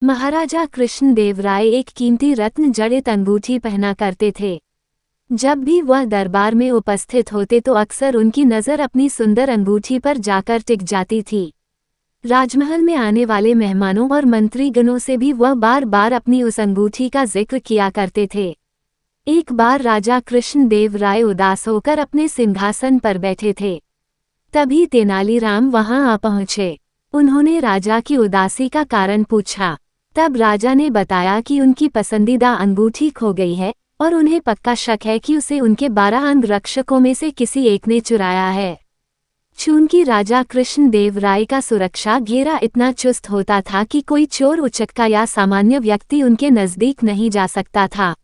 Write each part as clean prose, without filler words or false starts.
महाराजा कृष्णदेव राय एक कीमती रत्न जड़ित अंगूठी पहना करते थे। जब भी वह दरबार में उपस्थित होते तो अक्सर उनकी नज़र अपनी सुंदर अंगूठी पर जाकर टिक जाती थी। राजमहल में आने वाले मेहमानों और मंत्रीगणों से भी वह बार बार अपनी उस अंगूठी का जिक्र किया करते थे। एक बार राजा कृष्णदेव राय उदास होकर अपने सिंहासन पर बैठे थे। तभी तेनालीराम वहां आ पहुंचे। उन्होंने राजा की उदासी का कारण पूछा। तब राजा ने बताया कि उनकी पसंदीदा अंगूठी खो गई है और उन्हें पक्का शक है कि उसे उनके 12 अंगरक्षकों में से किसी एक ने चुराया है। चूंकि राजा कृष्णदेव राय का सुरक्षा घेरा इतना चुस्त होता था कि कोई चोर उचक्का या सामान्य व्यक्ति उनके नजदीक नहीं जा सकता था।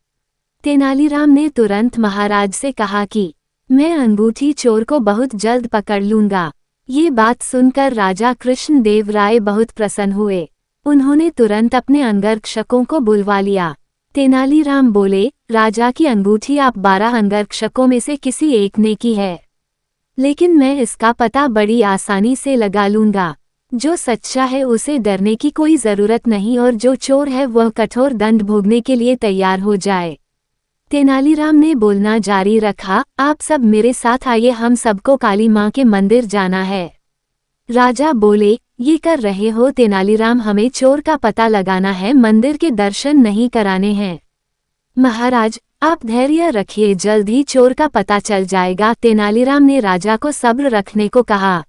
तेनालीराम ने तुरंत महाराज से कहा कि मैं अंगूठी चोर को बहुत जल्द पकड़ लूंगा। ये बात सुनकर राजा कृष्णदेव राय बहुत प्रसन्न हुए। उन्होंने तुरंत अपने अंगरक्षकों को बुलवा लिया। तेनालीराम बोले, राजा की अंगूठी आप 12 अंगरक्षकों में से किसी एक ने की है, लेकिन मैं इसका पता बड़ी आसानी से लगा लूंगा। जो सच्चा है उसे डरने की कोई जरूरत नहीं और जो चोर है वह कठोर दंड भोगने के लिए तैयार हो जाए। तेनालीराम ने बोलना जारी रखा, आप सब मेरे साथ आइए, हम सबको काली माँ के मंदिर जाना है। राजा बोले, ये कर रहे हो तेनालीराम, हमें चोर का पता लगाना है, मंदिर के दर्शन नहीं कराने हैं। महाराज आप धैर्य रखिए, जल्द ही चोर का पता चल जाएगा। तेनालीराम ने राजा को सब्र रखने को कहा।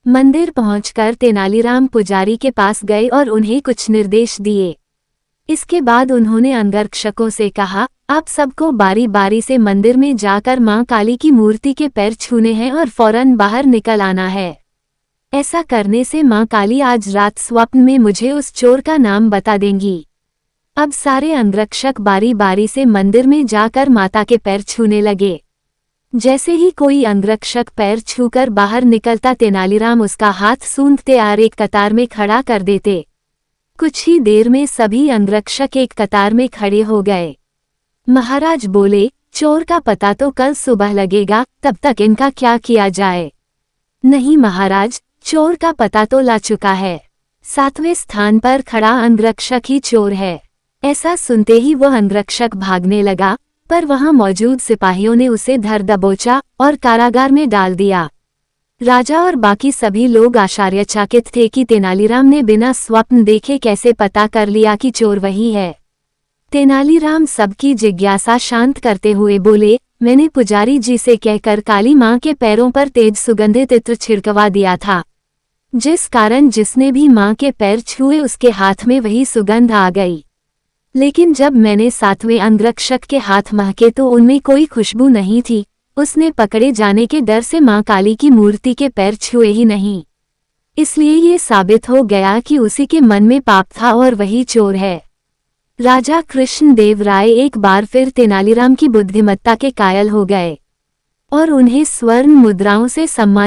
मंदिर पहुंचकर तेनालीराम पुजारी के पास गए और उन्हें कुछ निर्देश दिए। इसके बाद उन्होंने अंगरक्षकों से कहा, आप सबको बारी बारी से मंदिर में जाकर मां काली की मूर्ति के पैर छूने हैं और फौरन बाहर निकल आना है। ऐसा करने से मां काली आज रात स्वप्न में मुझे उस चोर का नाम बता देंगी। अब सारे अंगरक्षक बारी बारी से मंदिर में जाकर माता के पैर छूने लगे। जैसे ही कोई अंगरक्षक पैर छूकर बाहर निकलता तेनालीराम उसका हाथ सूंघते और एक कतार में खड़ा कर देते। कुछ ही देर में सभी अंगरक्षक एक कतार में खड़े हो गए। महाराज बोले, चोर का पता तो कल सुबह लगेगा, तब तक इनका क्या किया जाए। नहीं महाराज, चोर का पता तो ला चुका है। 7वें स्थान पर खड़ा अंगरक्षक ही चोर है। ऐसा सुनते ही वह अंगरक्षक भागने लगा, पर वहां मौजूद सिपाहियों ने उसे धर दबोचा और कारागार में डाल दिया। राजा और बाकी सभी लोग आश्चर्यचकित थे कि तेनालीराम ने बिना स्वप्न देखे कैसे पता कर लिया कि चोर वही है। तेनालीराम सबकी जिज्ञासा शांत करते हुए बोले, मैंने पुजारी जी से कहकर काली मां के पैरों पर तेज सुगंधित इत्र छिड़कवा दिया था, जिस कारण जिसने भी मां के पैर छुए उसके हाथ में वही सुगंध आ गई। लेकिन जब मैंने 7वें अंगरक्षक के हाथ महके तो उनमें कोई खुशबू नहीं थी। उसने पकड़े जाने के डर से मां काली की मूर्ति के पैर छुए ही नहीं। इसलिए ये साबित हो गया कि उसी के मन में पाप था और वही चोर है। राजा कृष्णदेव राय एक बार फिर तेनालीराम की बुद्धिमत्ता के कायल हो गए और उन्हें स्वर्ण मुद्राओं से सम्मानित